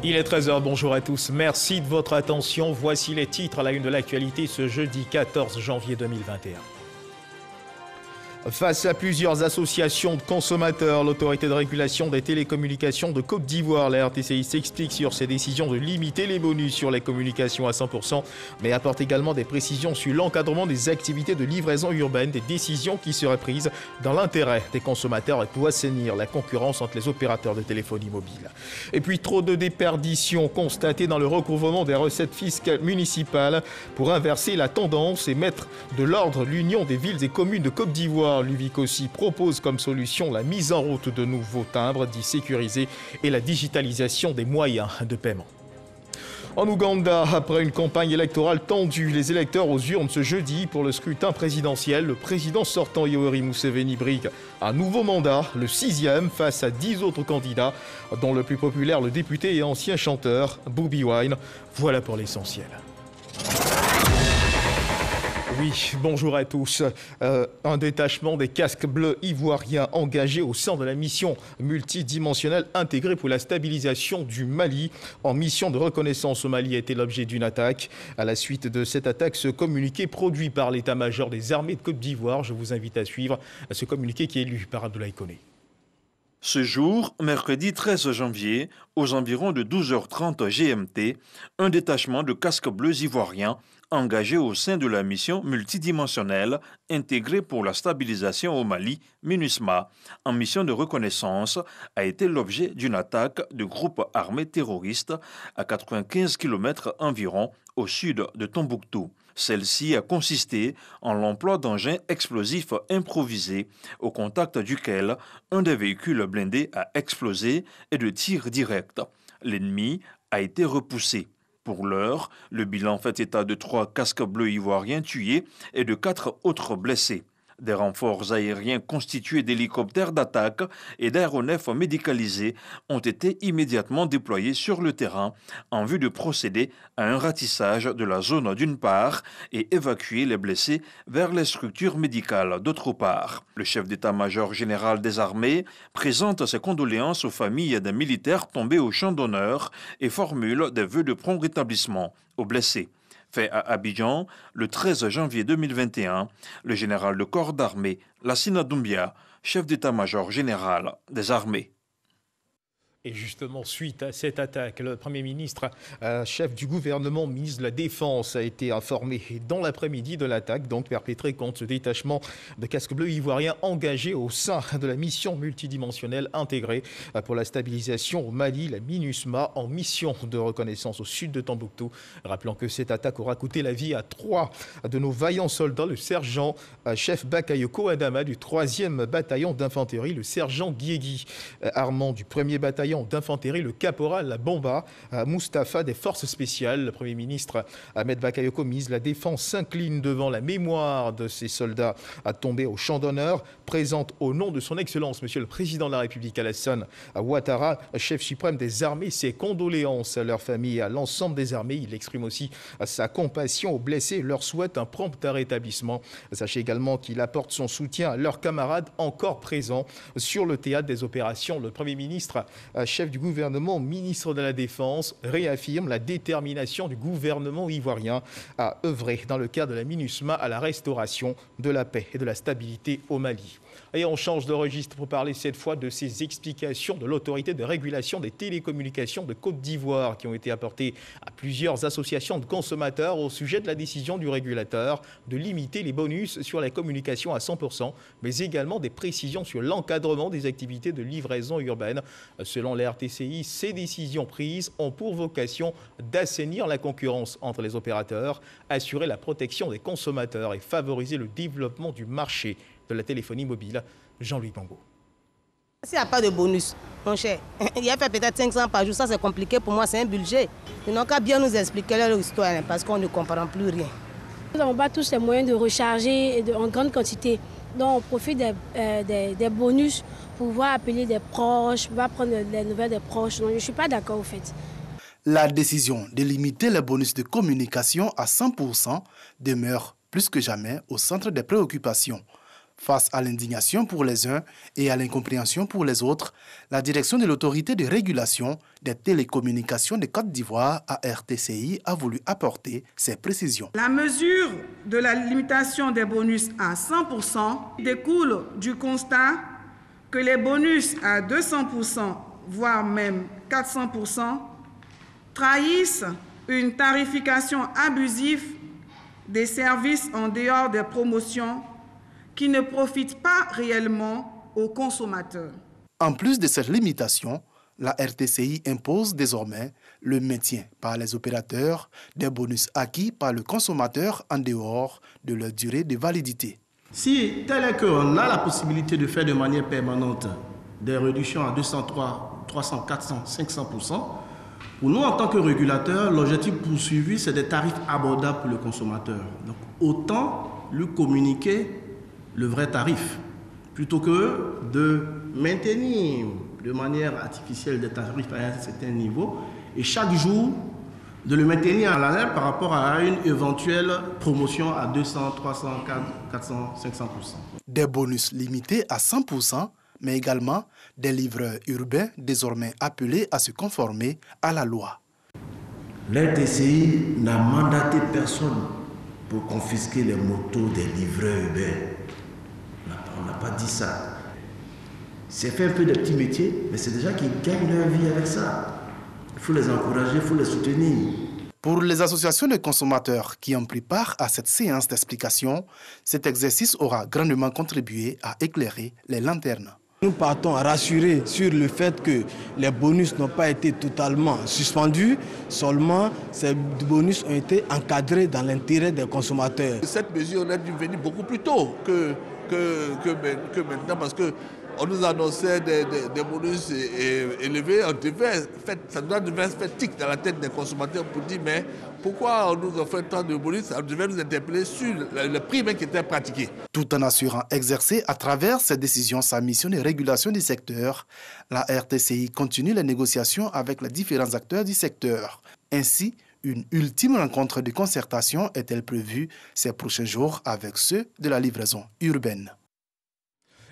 Il est 13 h, bonjour à tous. Merci de votre attention. Voici les titres à la une de l'actualité ce jeudi 14 janvier 2021. Face à plusieurs associations de consommateurs, l'autorité de régulation des télécommunications de Côte d'Ivoire, la RTCI, s'explique sur ses décisions de limiter les bonus sur les communications à 100%, mais apporte également des précisions sur l'encadrement des activités de livraison urbaine, des décisions qui seraient prises dans l'intérêt des consommateurs et pour assainir la concurrence entre les opérateurs de téléphonie mobile. Et puis trop de déperditions constatées dans le recouvrement des recettes fiscales municipales. Pour inverser la tendance et mettre de l'ordre, l'Union des villes et communes de Côte d'Ivoire, l'UVIC propose comme solution la mise en route de nouveaux timbres dits sécurisés et la digitalisation des moyens de paiement. En Ouganda, après une campagne électorale tendue, les électeurs aux urnes ce jeudi pour le scrutin présidentiel, le président sortant Yoweri Museveni brigue un nouveau mandat, le 6e, face à 10 autres candidats, dont le plus populaire, le député et ancien chanteur Bobi Wine. Voilà pour l'essentiel. Oui, bonjour à tous. Un détachement des casques bleus ivoiriens engagé au sein de la mission multidimensionnelle intégrée pour la stabilisation du Mali en mission de reconnaissance au Mali a été l'objet d'une attaque. À la suite de cette attaque, ce communiqué produit par l'état-major des armées de Côte d'Ivoire, je vous invite à suivre ce communiqué qui est lu par Abdoulaye Koné. Ce jour, mercredi 13 janvier, aux environs de 12h30 GMT, un détachement de casques bleus ivoiriens engagé au sein de la mission multidimensionnelle intégrée pour la stabilisation au Mali, MINUSMA, en mission de reconnaissance, a été l'objet d'une attaque de groupes armés terroristes à 95 km environ au sud de Tombouctou. Celle-ci a consisté en l'emploi d'engins explosifs improvisés, au contact duquel un des véhicules blindés a explosé et de tirs directs. L'ennemi a été repoussé. Pour l'heure, le bilan fait état de 3 casques bleus ivoiriens tués et de 4 autres blessés. Des renforts aériens constitués d'hélicoptères d'attaque et d'aéronefs médicalisés ont été immédiatement déployés sur le terrain en vue de procéder à un ratissage de la zone d'une part et évacuer les blessés vers les structures médicales d'autre part. Le chef d'état-major général des armées présente ses condoléances aux familles des militaires tombés au champ d'honneur et formule des vœux de prompt rétablissement aux blessés. Fait à Abidjan, le 13 janvier 2021, le général de corps d'armée, Lassina Doumbia, chef d'état-major général des armées. Et justement, suite à cette attaque, le Premier ministre, chef du gouvernement, ministre de la Défense, a été informé dans l'après-midi de l'attaque, donc perpétrée contre ce détachement de casques bleus ivoiriens engagé au sein de la mission multidimensionnelle intégrée pour la stabilisation au Mali, la MINUSMA, en mission de reconnaissance au sud de Tombouctou. Rappelant que cette attaque aura coûté la vie à 3 de nos vaillants soldats, le sergent chef Bakayoko Adama du 3e bataillon d'infanterie, le sergent Guiégui Armand du 1er bataillon d'infanterie, le caporal Bomba Mustapha des forces spéciales. Le Premier ministre Ahmed Bakayoko, ministre de la Défense, s'incline devant la mémoire de ces soldats à tomber au champ d'honneur, présente au nom de son Excellence, Monsieur le Président de la République Alassane Ouattara, chef suprême des armées, ses condoléances à leur famille et à l'ensemble des armées. Il exprime aussi sa compassion aux blessés et leur souhaite un prompt rétablissement. Sachez également qu'il apporte son soutien à leurs camarades encore présents sur le théâtre des opérations. Le Premier ministre, chef du gouvernement, ministre de la Défense, réaffirme la détermination du gouvernement ivoirien à œuvrer dans le cadre de la MINUSMA à la restauration de la paix et de la stabilité au Mali. Et on change de registre pour parler cette fois de ces explications de l'autorité de régulation des télécommunications de Côte d'Ivoire qui ont été apportées à plusieurs associations de consommateurs au sujet de la décision du régulateur de limiter les bonus sur les communications à 100%, mais également des précisions sur l'encadrement des activités de livraison urbaine. Selon la RTCI, ces décisions prises ont pour vocation d'assainir la concurrence entre les opérateurs, assurer la protection des consommateurs et favoriser le développement du marché de la téléphonie mobile. Jean-Louis Bango. S'il n'y a pas de bonus, mon cher, il y a fait peut-être 500 par jour, ça c'est compliqué pour moi, c'est un budget. Ils n'ont qu'à bien nous expliquer leur histoire parce qu'on ne comprend plus rien. Nous n'avons pas tous les moyens de recharger en grande quantité. Donc on profite des bonus pour pouvoir appeler des proches, pouvoir prendre les nouvelles des proches. Non, je ne suis pas d'accord au fait. La décision de limiter les bonus de communication à 100% demeure plus que jamais au centre des préoccupations. Face à l'indignation pour les uns et à l'incompréhension pour les autres, la direction de l'autorité de régulation des télécommunications de Côte d'Ivoire, ARTCI, a voulu apporter ses précisions. La mesure de la limitation des bonus à 100% découle du constat que les bonus à 200%, voire même 400%, trahissent une tarification abusive des services en dehors des promotions qui ne profitent pas réellement aux consommateurs. En plus de cette limitation, la RTCI impose désormais le maintien par les opérateurs des bonus acquis par le consommateur en dehors de leur durée de validité. Si tel est qu'on a la possibilité de faire de manière permanente des réductions à 203, 300, 400, 500%, pour nous, en tant que régulateurs, l'objectif poursuivi, c'est des tarifs abordables pour le consommateur. Donc, autant lui communiquer le vrai tarif, plutôt que de maintenir de manière artificielle des tarifs à un certain niveau et chaque jour de le maintenir à l'année par rapport à une éventuelle promotion à 200, 300, 400, 500%. Des bonus limités à 100%, mais également des livreurs urbains désormais appelés à se conformer à la loi. L'RTCI n'a mandaté personne pour confisquer les motos des livreurs urbains. On n'a pas dit ça. C'est fait un peu de petits métiers, mais c'est déjà qu'ils gagnent leur vie avec ça. Il faut les encourager, il faut les soutenir. Pour les associations de consommateurs qui ont pris part à cette séance d'explication, cet exercice aura grandement contribué à éclairer les lanternes. Nous partons rassurés sur le fait que les bonus n'ont pas été totalement suspendus, seulement ces bonus ont été encadrés dans l'intérêt des consommateurs. Cette mesure aurait dû venir beaucoup plus tôt que maintenant parce qu'on nous annonçait des bonus élevés. Ça devait faire tic dans la tête des consommateurs pour dire mais pourquoi on nous offre tant de bonus? Ça devait nous interpeller sur le prix même qui était pratiqué. Tout en assurant exercer à travers cette décision sa mission de régulation du secteur, la RTCI continue les négociations avec les différents acteurs du secteur. Ainsi, une ultime rencontre de concertation est-elle prévue ces prochains jours avec ceux de la livraison urbaine.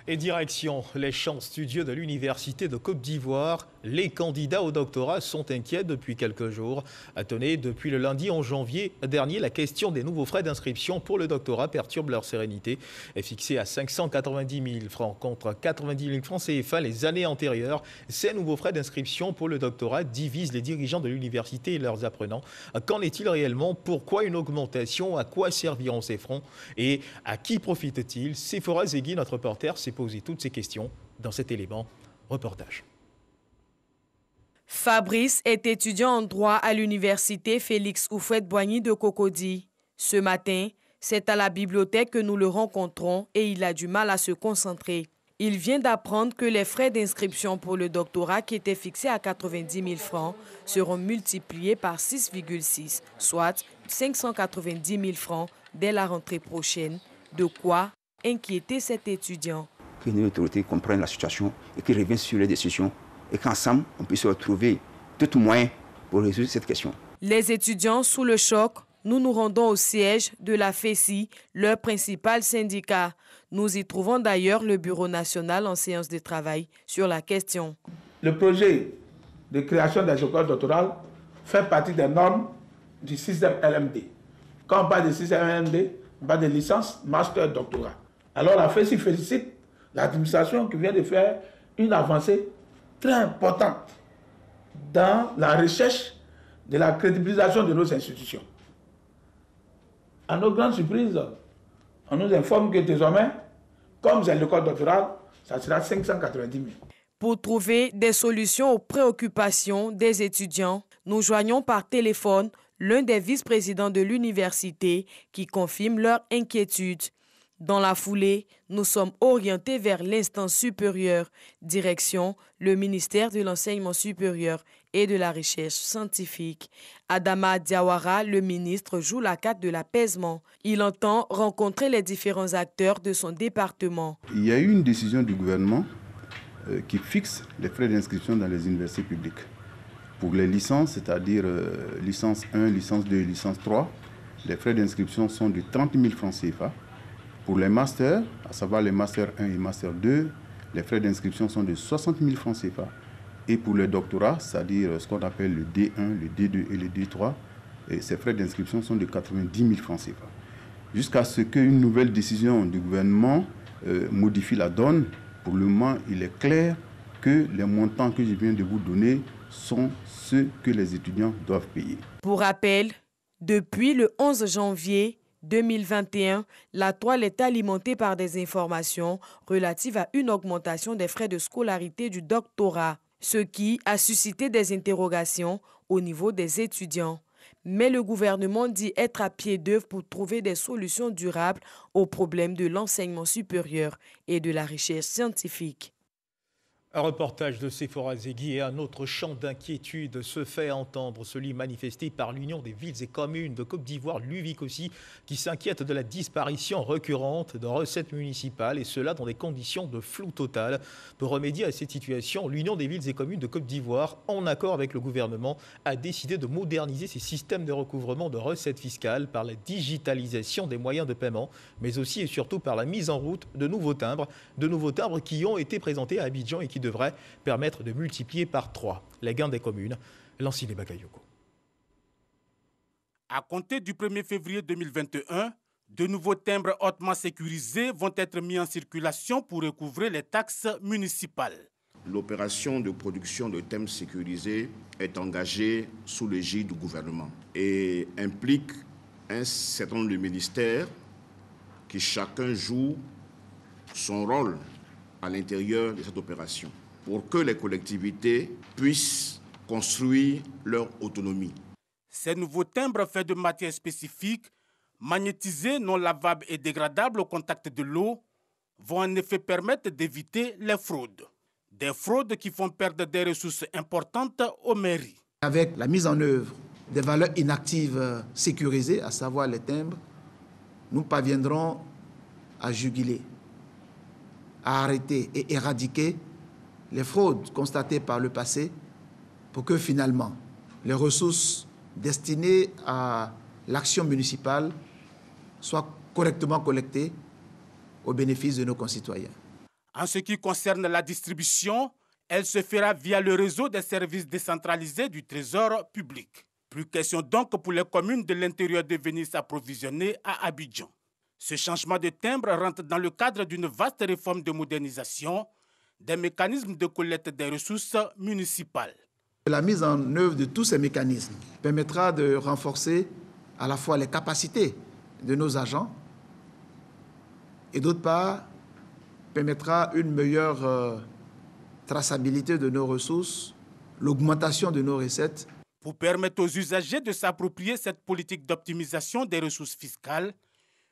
Et direction les champs studieux de l'Université de Côte d'Ivoire, les candidats au doctorat sont inquiets depuis quelques jours. Tenez, depuis le lundi 11 janvier dernier, la question des nouveaux frais d'inscription pour le doctorat perturbe leur sérénité. Est fixée à 590 000 francs contre 90 000 francs CFA les années antérieures. Ces nouveaux frais d'inscription pour le doctorat divisent les dirigeants de l'université et leurs apprenants. Qu'en est-il réellement? Pourquoi une augmentation? À quoi serviront ces fonds? Et à qui profitent-ils? Sephora Zegui, notre reporter, s'est posé toutes ces questions dans cet élément reportage. Fabrice est étudiant en droit à l'université Félix Houphouët-Boigny de Cocody. Ce matin, c'est à la bibliothèque que nous le rencontrons et il a du mal à se concentrer. Il vient d'apprendre que les frais d'inscription pour le doctorat qui étaient fixés à 90 000 francs seront multipliés par 6,6, soit 590 000 francs dès la rentrée prochaine. De quoi inquiéter cet étudiant. Que les autorités comprennent la situation et qu'ils reviennent sur les décisions et qu'ensemble, on puisse retrouver tout moyen pour résoudre cette question. Les étudiants sous le choc, nous nous rendons au siège de la FESI, leur principal syndicat. Nous y trouvons d'ailleurs le Bureau national en séance de travail sur la question. Le projet de création des écoles doctorales fait partie des normes du 6e LMD. Quand on parle de 6e LMD, on parle de licence, master, doctorat. Alors la FESI félicite l'administration qui vient de faire une avancée très importante dans la recherche de la crédibilisation de nos institutions. À nos grandes surprises, on nous informe que désormais, comme c'est l'école doctorale, ça sera 590 000. Pour trouver des solutions aux préoccupations des étudiants, nous joignons par téléphone l'un des vice-présidents de l'université qui confirme leur inquiétude. Dans la foulée, nous sommes orientés vers l'instance supérieure, direction le ministère de l'Enseignement supérieur et de la Recherche scientifique. Adama Diawara, le ministre, joue la carte de l'apaisement. Il entend rencontrer les différents acteurs de son département. Il y a eu une décision du gouvernement qui fixe les frais d'inscription dans les universités publiques. Pour les licences, c'est-à-dire licence 1, licence 2, licence 3, les frais d'inscription sont de 30 000 francs CFA. Pour les masters, à savoir les masters 1 et master 2, les frais d'inscription sont de 60 000 francs CFA. Et pour le doctorat, c'est-à-dire ce qu'on appelle le D1, le D2 et le D3, ces frais d'inscription sont de 90 000 francs CFA. Jusqu'à ce qu'une nouvelle décision du gouvernement modifie la donne, pour le moment, il est clair que les montants que je viens de vous donner sont ceux que les étudiants doivent payer. Pour rappel, depuis le 11 janvier 2021, la toile est alimentée par des informations relatives à une augmentation des frais de scolarité du doctorat, ce qui a suscité des interrogations au niveau des étudiants. Mais le gouvernement dit être à pied d'œuvre pour trouver des solutions durables aux problèmes de l'enseignement supérieur et de la recherche scientifique. Un reportage de Sephora Zegui et un autre champ d'inquiétude se fait entendre, celui manifesté par l'Union des villes et communes de Côte d'Ivoire, l'UVIC aussi, qui s'inquiète de la disparition récurrente de recettes municipales et cela dans des conditions de flou total. Pour remédier à cette situation, l'Union des villes et communes de Côte d'Ivoire, en accord avec le gouvernement, a décidé de moderniser ses systèmes de recouvrement de recettes fiscales par la digitalisation des moyens de paiement, mais aussi et surtout par la mise en route de nouveaux timbres qui ont été présentés à Abidjan et qui devrait permettre de multiplier par 3 les gains des communes. Lancine Bakayoko. À compter du 1er février 2021, de nouveaux timbres hautement sécurisés vont être mis en circulation pour recouvrer les taxes municipales. L'opération de production de timbres sécurisés est engagée sous l'égide du gouvernement et implique un certain nombre de ministères qui chacun joue son rôle à l'intérieur de cette opération pour que les collectivités puissent construire leur autonomie. Ces nouveaux timbres faits de matières spécifiques, magnétisés, non lavables et dégradables au contact de l'eau, vont en effet permettre d'éviter les fraudes. Des fraudes qui font perdre des ressources importantes aux mairies. Avec la mise en œuvre des valeurs inactives sécurisées, à savoir les timbres, nous parviendrons à juguler, à arrêter et éradiquer les fraudes constatées par le passé pour que finalement les ressources destinées à l'action municipale soient correctement collectées au bénéfice de nos concitoyens. En ce qui concerne la distribution, elle se fera via le réseau des services décentralisés du Trésor public. Plus question donc pour les communes de l'intérieur de venir s'approvisionner à Abidjan. Ce changement de timbre rentre dans le cadre d'une vaste réforme de modernisation des mécanismes de collecte des ressources municipales. La mise en œuvre de tous ces mécanismes permettra de renforcer à la fois les capacités de nos agents et d'autre part permettra une meilleure traçabilité de nos ressources, l'augmentation de nos recettes. Pour permettre aux usagers de s'approprier cette politique d'optimisation des ressources fiscales,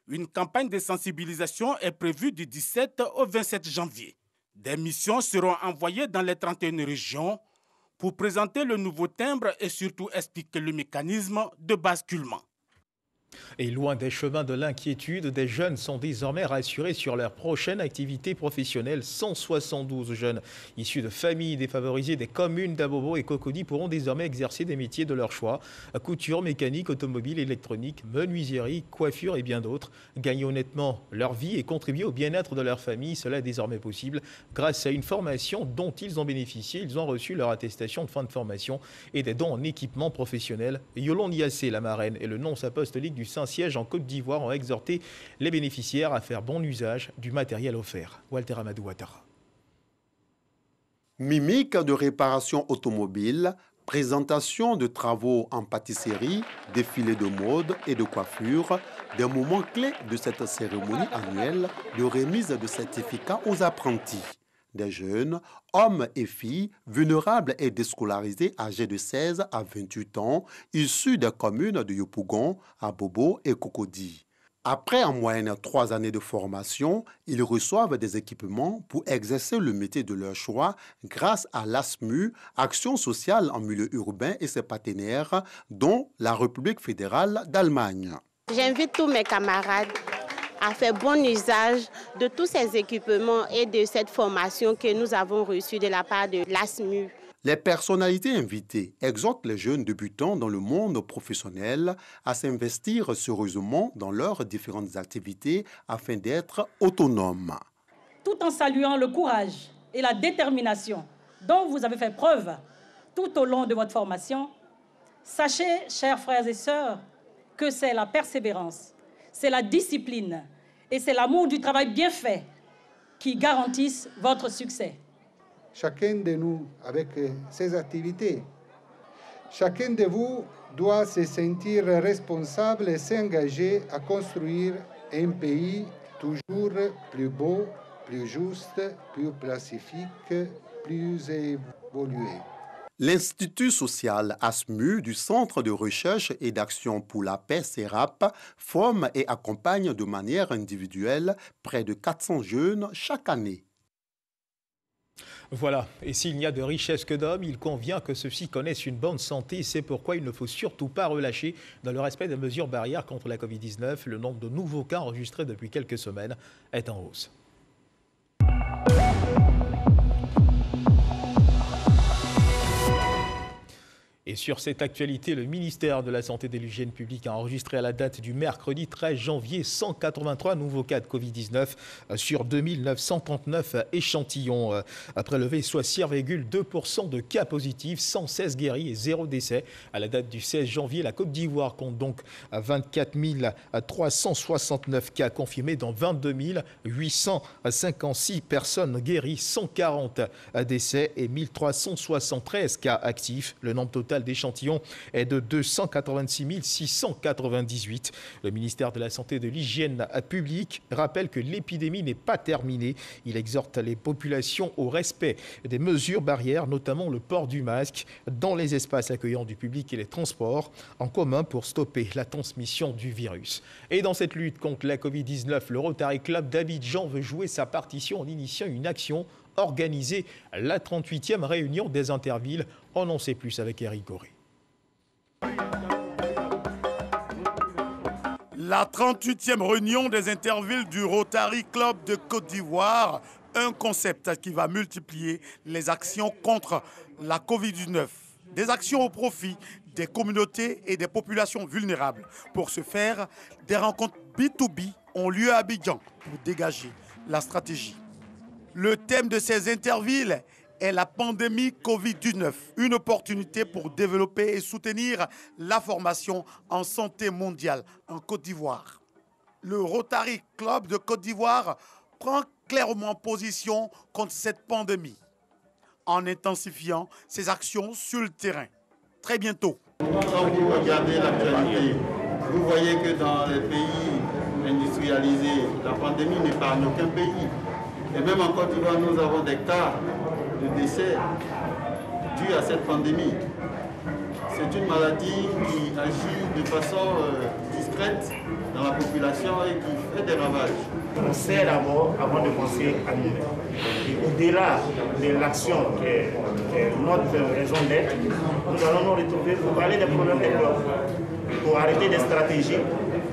une campagne de sensibilisation est prévue du 17 au 27 janvier. Des missions seront envoyées dans les 31 régions pour présenter le nouveau timbre et surtout expliquer le mécanisme de basculement. Et loin des chemins de l'inquiétude, des jeunes sont désormais rassurés sur leur prochaine activité professionnelle. 172 jeunes issus de familles défavorisées des communes d'Abobo et Cocody pourront désormais exercer des métiers de leur choix. Couture, mécanique, automobile, électronique, menuiserie, coiffure et bien d'autres. Gagner honnêtement leur vie et contribuer au bien-être de leur famille, cela est désormais possible grâce à une formation dont ils ont bénéficié. Ils ont reçu leur attestation de fin de formation et des dons en équipement professionnel. Yolande Yassé, la marraine, et le nonce apostolique du Saint-Siège en Côte d'Ivoire ont exhorté les bénéficiaires à faire bon usage du matériel offert. Walter Amadou Ouattara. Mimique de réparation automobile, présentation de travaux en pâtisserie, défilé de mode et de coiffure, des moments clés de cette cérémonie annuelle de remise de certificats aux apprentis. Des jeunes, hommes et filles, vulnérables et déscolarisés âgés de 16 à 28 ans, issus des communes de Yopougon, Abobo et Cocody. Après en moyenne 3 années de formation, ils reçoivent des équipements pour exercer le métier de leur choix grâce à l'ASMU, Action sociale en milieu urbain et ses partenaires, dont la République fédérale d'Allemagne. J'invite tous mes camarades à faire bon usage de tous ces équipements et de cette formation que nous avons reçue de la part de l'ASMU. Les personnalités invitées exhortent les jeunes débutants dans le monde professionnel à s'investir sérieusement dans leurs différentes activités afin d'être autonomes. Tout en saluant le courage et la détermination dont vous avez fait preuve tout au long de votre formation, sachez, chers frères et sœurs, que c'est la persévérance, c'est la discipline et c'est l'amour du travail bien fait qui garantissent votre succès. Chacun de nous, avec ses activités, chacun de vous doit se sentir responsable et s'engager à construire un pays toujours plus beau, plus juste, plus pacifique, plus évolué. L'Institut social ASMU du Centre de recherche et d'action pour la paix CERAP forme et accompagne de manière individuelle près de 400 jeunes chaque année. Voilà, et s'il n'y a de richesse que d'hommes, il convient que ceux-ci connaissent une bonne santé. C'est pourquoi il ne faut surtout pas relâcher dans le respect des mesures barrières contre la Covid-19. Le nombre de nouveaux cas enregistrés depuis quelques semaines est en hausse. Et sur cette actualité, le ministère de la Santé et de l'Hygiène publique a enregistré à la date du mercredi 13 janvier 183 nouveaux cas de Covid-19 sur 2939 échantillons prélevés, soit 6,2% de cas positifs, 116 guéris et 0 décès. À la date du 16 janvier, la Côte d'Ivoire compte donc 24 369 cas confirmés, dont 22 856 personnes guéries, 140 décès et 1373 cas actifs. Le nombre total d'échantillons est de 286 698. Le ministère de la Santé et de l'Hygiène publique rappelle que l'épidémie n'est pas terminée. Il exhorte les populations au respect des mesures barrières, notamment le port du masque dans les espaces accueillants du public et les transports en commun pour stopper la transmission du virus. Et dans cette lutte contre la Covid-19, le Rotary Club d'Abidjan veut jouer sa partition en initiant une action organisée, la 38e réunion des Intervilles. On en sait plus avec Eric Goré. La 38e réunion des Intervilles du Rotary Club de Côte d'Ivoire, un concept qui va multiplier les actions contre la Covid-19. Des actions au profit des communautés et des populations vulnérables. Pour ce faire, des rencontres B2B ont lieu à Abidjan pour dégager la stratégie. Le thème de ces Intervilles est la pandémie Covid-19, une opportunité pour développer et soutenir la formation en santé mondiale en Côte d'Ivoire. Le Rotary Club de Côte d'Ivoire prend clairement position contre cette pandémie en intensifiant ses actions sur le terrain. Très bientôt. Quand vous regardez l'actualité, vous voyez que dans les pays industrialisés, la pandémie n'épargne aucun pays. Et même en Côte d'Ivoire, nous avons des cas de décès dus à cette pandémie. C'est une maladie qui agit de façon discrète dans la population et qui fait des ravages. On sait d'abord avant de penser à nous. Et au-delà de l'action qui est notre raison d'être, nous allons nous retrouver pour parler des problèmes des peuples, pour arrêter des stratégies,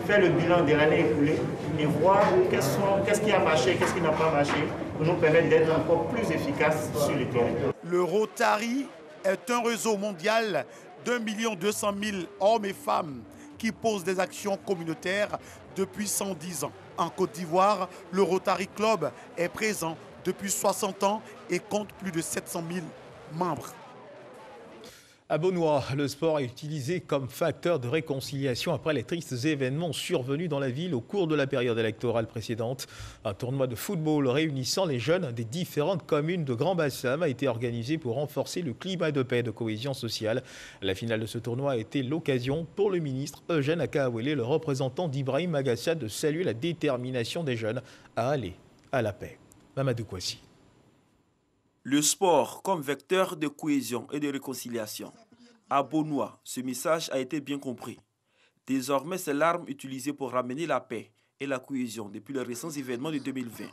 faire le bilan de l'année écoulée et voir qu'est-ce qui a marché, qu'est-ce qui n'a pas marché, pour nous permettre d'être encore plus efficaces sur le terrain. Le Rotary est un réseau mondial d'1 200 000 hommes et femmes qui posent des actions communautaires depuis 110 ans. En Côte d'Ivoire, le Rotary Club est présent depuis 60 ans et compte plus de 700 000 membres. À Beaunois, le sport est utilisé comme facteur de réconciliation après les tristes événements survenus dans la ville au cours de la période électorale précédente. Un tournoi de football réunissant les jeunes des différentes communes de Grand Bassam a été organisé pour renforcer le climat de paix et de cohésion sociale. La finale de ce tournoi a été l'occasion pour le ministre Eugène Akaawele, le représentant d'Ibrahim Magassa, de saluer la détermination des jeunes à aller à la paix. Mamadou Kouassi. Le sport comme vecteur de cohésion et de réconciliation. À Beaunois, ce message a été bien compris. Désormais, c'est l'arme utilisée pour ramener la paix et la cohésion depuis les récents événements de 2020.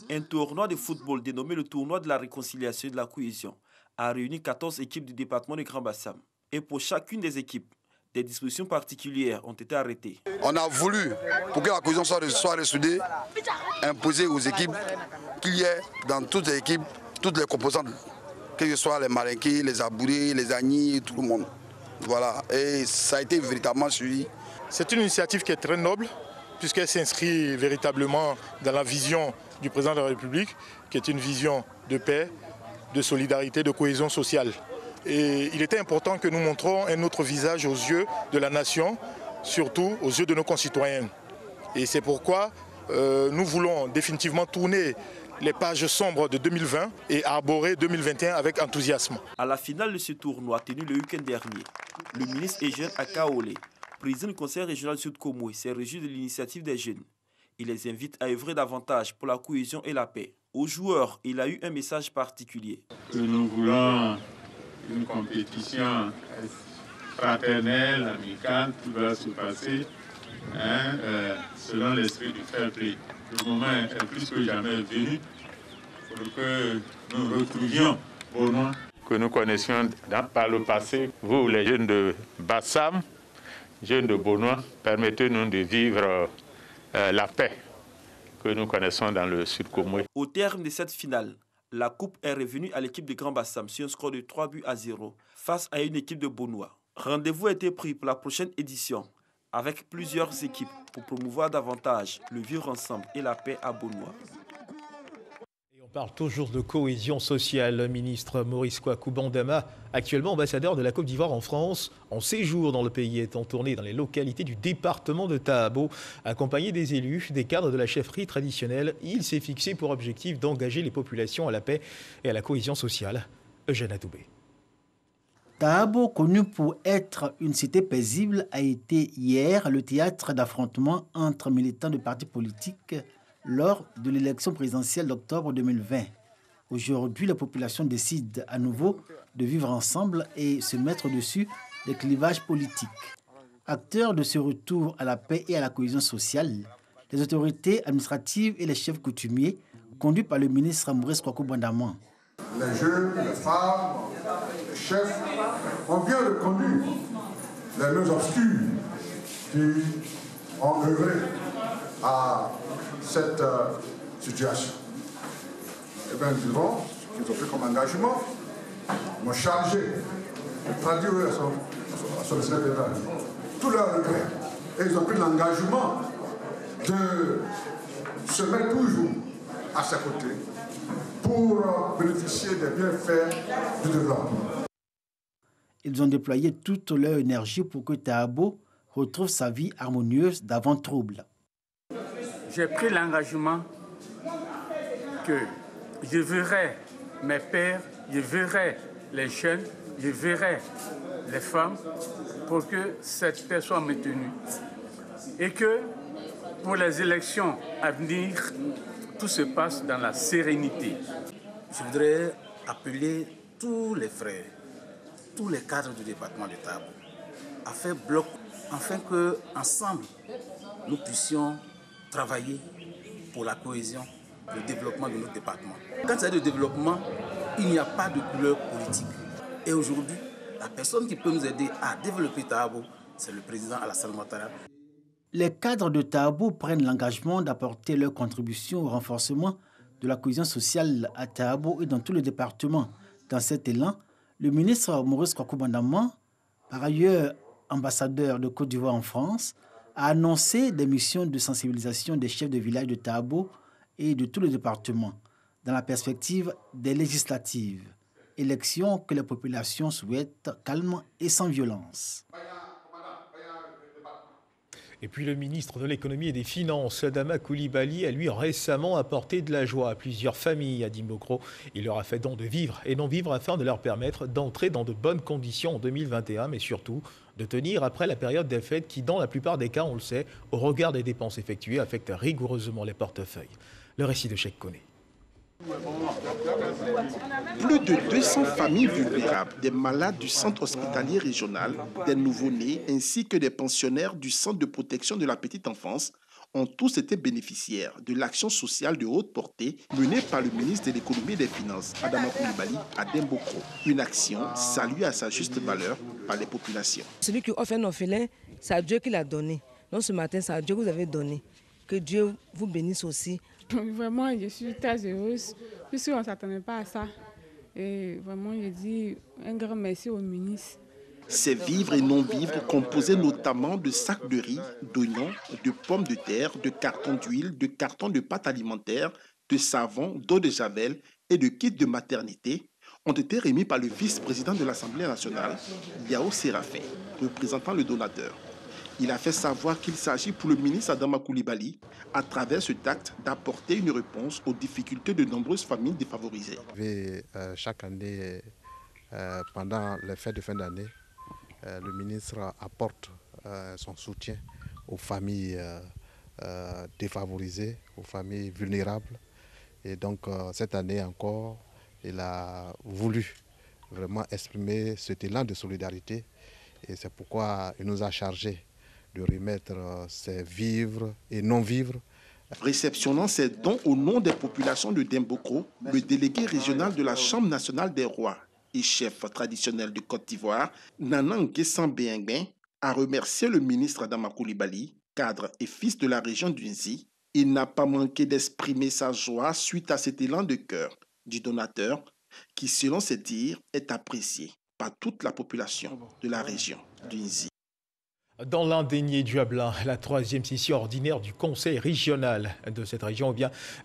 Un tournoi de football dénommé le tournoi de la réconciliation et de la cohésion a réuni 14 équipes du département de Grand Bassam. Et pour chacune des équipes, des dispositions particulières ont été arrêtées. On a voulu, pour que la cohésion soit ressoudée, imposer aux équipes qu'il y ait dans toutes les équipes toutes les composantes que ce soit les Malinqués, les Abourés, les Agnis, tout le monde. Voilà, et ça a été véritablement suivi. C'est une initiative qui est très noble, puisqu'elle s'inscrit véritablement dans la vision du président de la République, qui est une vision de paix, de solidarité, de cohésion sociale. Et il était important que nous montrons un autre visage aux yeux de la nation, surtout aux yeux de nos concitoyens. Et c'est pourquoi nous voulons définitivement tourner les pages sombres de 2020 et arborer 2021 avec enthousiasme. À la finale de ce tournoi tenu le week-end dernier, le ministre et jeune Akaolé, président du conseil régional Sud-Comoé, s'est réjoui de l'initiative des jeunes. Il les invite à œuvrer davantage pour la cohésion et la paix. Aux joueurs, il a eu un message particulier. Que nous voulons une compétition fraternelle, amicale, qui va se passer selon l'esprit du fair play. Le moment est plus que jamais venu pour que nous retrouvions Bonois, que nous connaissions par le passé. Vous, les jeunes de Bassam, jeunes de Bonois, permettez-nous de vivre la paix que nous connaissons dans le Sud-Comoé. Au terme de cette finale, la coupe est revenue à l'équipe de Grand Bassam sur un score de 3-0 face à une équipe de Bonois. Rendez-vous a été pris pour la prochaine édition avec plusieurs équipes pour promouvoir davantage le vivre ensemble et la paix à Bonois. On parle toujours de cohésion sociale. Le ministre Maurice Kwaku Bandama, actuellement ambassadeur de la Côte d'Ivoire en France, en séjour dans le pays, est en tournée dans les localités du département de Tahabo. Accompagné des élus, des cadres de la chefferie traditionnelle, il s'est fixé pour objectif d'engager les populations à la paix et à la cohésion sociale. Eugène Atoubé. Tahabo, connu pour être une cité paisible, a été hier le théâtre d'affrontements entre militants de partis politiques lors de l'élection présidentielle d'octobre 2020. Aujourd'hui, la population décide à nouveau de vivre ensemble et se mettre au-dessus des clivages politiques. Acteurs de ce retour à la paix et à la cohésion sociale, les autorités administratives et les chefs coutumiers, conduits par le ministre Maurice Kwaku Bandama. Les jeunes, les femmes, les chefs ont bien reconnu les mains obscures qui ont œuvré à cette situation. Et bien, nous dirons ce qu'ils ont pris comme engagement, m'ont chargé de traduire à son esprit tous leurs regrets. Et ils ont pris l'engagement de se mettre toujours à ses côtés pour bénéficier des bienfaits du développement. Ils ont déployé toute leur énergie pour que Tahabo retrouve sa vie harmonieuse d'avant trouble. J'ai pris l'engagement que je verrai mes pères, je verrai les jeunes, je verrai les femmes pour que cette paix soit maintenue. Et que pour les élections à venir, tout se passe dans la sérénité. Je voudrais appeler tous les frères, tous les cadres du département de Tahabo à faire bloc afin qu'ensemble, nous puissions travailler pour la cohésion, le développement de notre département. Quand il y a de développement, il n'y a pas de couleur politique. Et aujourd'hui, la personne qui peut nous aider à développer Tahabo, c'est le président Alassane Ouattara. Les cadres de Tahabo prennent l'engagement d'apporter leur contribution au renforcement de la cohésion sociale à Tahabo et dans tout le département. Dans cet élan, le ministre Maurice Kwaku Bandama, par ailleurs ambassadeur de Côte d'Ivoire en France, a annoncé des missions de sensibilisation des chefs de village de Tahabo et de tout le département dans la perspective des législatives, élections que la population souhaite calmes et sans violence. Et puis le ministre de l'économie et des finances, Adama Coulibaly, a lui récemment apporté de la joie à plusieurs familles à Dimbokro. Il leur a fait don de vivre et non vivre afin de leur permettre d'entrer dans de bonnes conditions en 2021, mais surtout de tenir après la période des fêtes qui, dans la plupart des cas, on le sait, au regard des dépenses effectuées, affecte rigoureusement les portefeuilles. Le récit de Cheikh Koné. Plus de 200 familles vulnérables, des malades du centre hospitalier régional, des nouveau-nés ainsi que des pensionnaires du centre de protection de la petite enfance ont tous été bénéficiaires de l'action sociale de haute portée menée par le ministre de l'économie et des finances, Adama Coulibaly, à Dimbokro. Une action saluée à sa juste valeur par les populations. Celui qui offre un orphelin, c'est à Dieu qui l'a donné. Donc ce matin, c'est à Dieu que vous avez donné. Que Dieu vous bénisse aussi. Vraiment, je suis très heureuse, puisqu'on ne s'attendait pas à ça. Et vraiment, je dis un grand merci au ministre. Ces vivres et non-vivres composés notamment de sacs de riz, d'oignons, de pommes de terre, de cartons d'huile, de cartons de pâte alimentaire, de savon, d'eau de javel et de kits de maternité ont été remis par le vice-président de l'Assemblée nationale, Yao Séraphin, représentant le donateur. Il a fait savoir qu'il s'agit pour le ministre Adama Coulibaly, à travers cet acte, d'apporter une réponse aux difficultés de nombreuses familles défavorisées. Chaque année, pendant les fêtes de fin d'année, le ministre apporte son soutien aux familles défavorisées, aux familles vulnérables. Et donc, cette année encore, il a voulu vraiment exprimer cet élan de solidarité. Et c'est pourquoi il nous a chargé de remettre ces vivres et non-vivres. Réceptionnant ces dons au nom des populations de Dembokro, le délégué régional de la Chambre nationale des rois et chef traditionnel de Côte d'Ivoire, Nana Nguessan Béhenguin, a remercié le ministre Adama Coulibaly, cadre et fils de la région d'Unzi. Il n'a pas manqué d'exprimer sa joie suite à cet élan de cœur du donateur qui, selon ses dires, est apprécié par toute la population de la région d'Unzi. Dans l'Indénié du Hablin, la 3e session ordinaire du conseil régional de cette région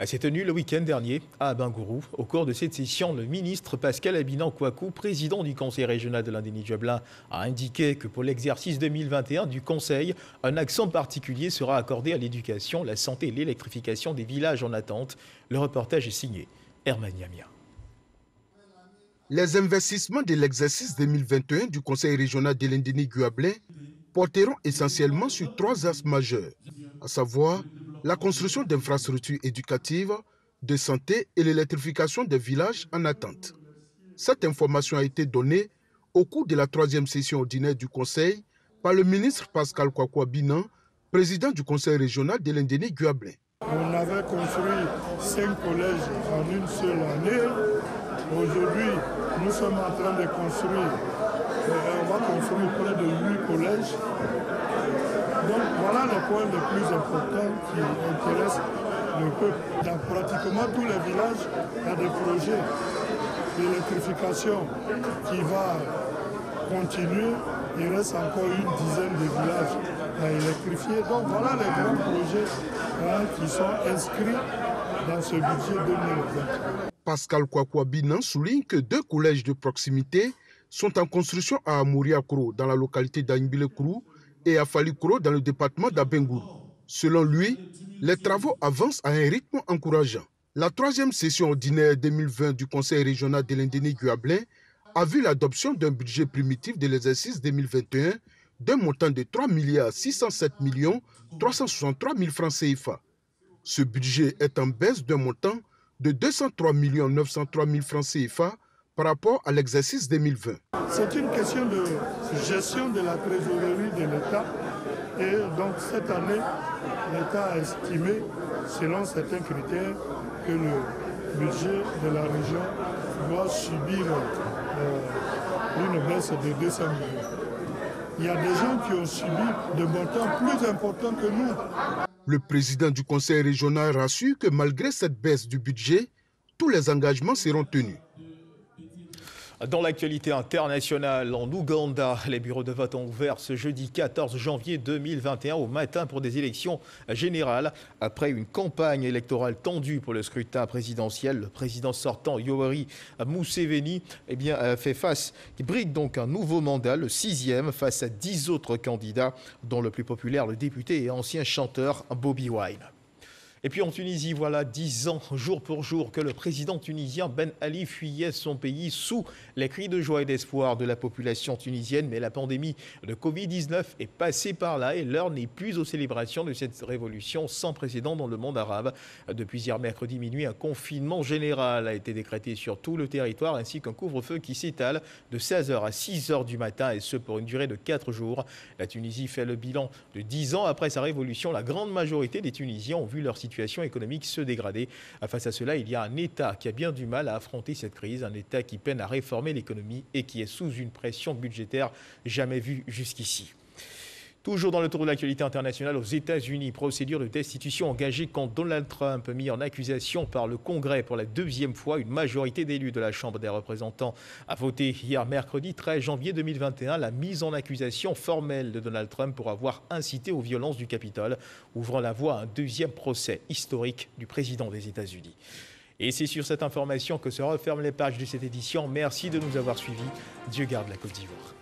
s'est tenue le week-end dernier à Bingourou. Au cours de cette session, le ministre Pascal Abinan-Kouakou, président du conseil régional de l'Indénié du Hablin, a indiqué que pour l'exercice 2021 du conseil, un accent particulier sera accordé à l'éducation, la santé et l'électrification des villages en attente. Le reportage est signé Herman Yamia. Les investissements de l'exercice 2021 du conseil régional de l'Indénié du Hablin porteront essentiellement sur 3 axes majeurs, à savoir la construction d'infrastructures éducatives, de santé et l'électrification des villages en attente. Cette information a été donnée au cours de la 3e session ordinaire du Conseil par le ministre Pascal Kouakou Abinan, président du Conseil régional de l'Indénié du Hablin. On avait construit 5 collèges en une seule année. Aujourd'hui, nous sommes en train de construire. On va construire près de 8 collèges. Donc voilà les points les plus importants qui intéressent le peuple. Dans pratiquement tous les villages, il y a des projets d'électrification qui vont continuer. Il reste encore une dizaine de villages à électrifier. Donc voilà les grands projets qui sont inscrits dans ce budget 2020. Pascal Kouakou Abinan souligne que 2 collèges de proximité sont en construction à Amouria-Kro, dans la localité d'Aïmbile-Krou, et à Fali-Kro, dans le département d'Abengourou. Selon lui, les travaux avancent à un rythme encourageant. La 3e session ordinaire 2020 du Conseil régional de l'Indénié du Hablin a vu l'adoption d'un budget primitif de l'exercice 2021 d'un montant de 3 607 363 000 francs CFA. Ce budget est en baisse d'un montant de 203 903 000 francs CFA par rapport à l'exercice 2020. C'est une question de gestion de la trésorerie de l'État. Et donc cette année, l'État a estimé, selon certains critères, que le budget de la région doit subir une baisse de 200 millions. Il y a des gens qui ont subi des montants plus importants que nous. Le président du conseil régional rassure que malgré cette baisse du budget, tous les engagements seront tenus. Dans l'actualité internationale, en Ouganda, les bureaux de vote ont ouvert ce jeudi 14 janvier 2021 au matin pour des élections générales. Après une campagne électorale tendue pour le scrutin présidentiel, le président sortant Yoweri Museveni brigue donc un nouveau mandat, le 6e, face à 10 autres candidats, dont le plus populaire, le député et ancien chanteur Bobi Wine. Et puis en Tunisie, voilà 10 ans, jour pour jour, que le président tunisien Ben Ali fuyait son pays sous les cris de joie et d'espoir de la population tunisienne. Mais la pandémie de Covid-19 est passée par là et l'heure n'est plus aux célébrations de cette révolution sans précédent dans le monde arabe. Depuis hier mercredi minuit, un confinement général a été décrété sur tout le territoire ainsi qu'un couvre-feu qui s'étale de 16h à 6h du matin et ce pour une durée de 4 jours. La Tunisie fait le bilan de 10 ans après sa révolution. La grande majorité des Tunisiens ont vu leur situation économique se dégrader. Face à cela, il y a un État qui a bien du mal à affronter cette crise, un État qui peine à réformer l'économie et qui est sous une pression budgétaire jamais vue jusqu'ici. Toujours dans le tour de l'actualité internationale, aux États-Unis, procédure de destitution engagée contre Donald Trump, mis en accusation par le Congrès pour la deuxième fois. Une majorité d'élus de la Chambre des représentants a voté hier mercredi 13 janvier 2021 la mise en accusation formelle de Donald Trump pour avoir incité aux violences du Capitole, ouvrant la voie à un deuxième procès historique du président des États-Unis. Et c'est sur cette information que se referment les pages de cette édition. Merci de nous avoir suivis. Dieu garde la Côte d'Ivoire.